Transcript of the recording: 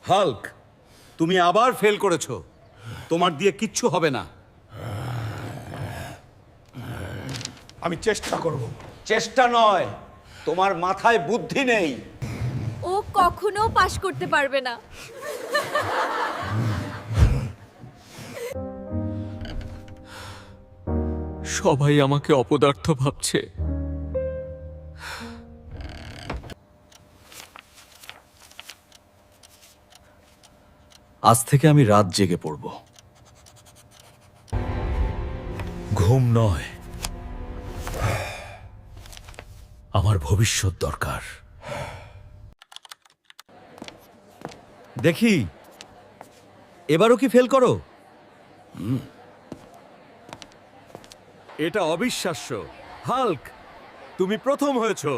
Hulk, তুমি আবার fail করেছো। তোমার দিয়ে কিচ্ছু হবে না। আমি চেষ্টা করব। চেষ্টা নয়, তোমার মাথায় বুদ্ধি নেই। ও কখনো পাশ করতে পারবে না। সবাই আমাকে অপদার্থ ভাবছে। আজ থেকে আমি রাত জেগে পড়ব। ঘুম নয়, আমার ভবিষ্যৎ দরকার। দেখি এবারও কি ফেল করো? এটা অবিশ্বাস্য। হাল্ক, তুমি প্রথম হয়েছো।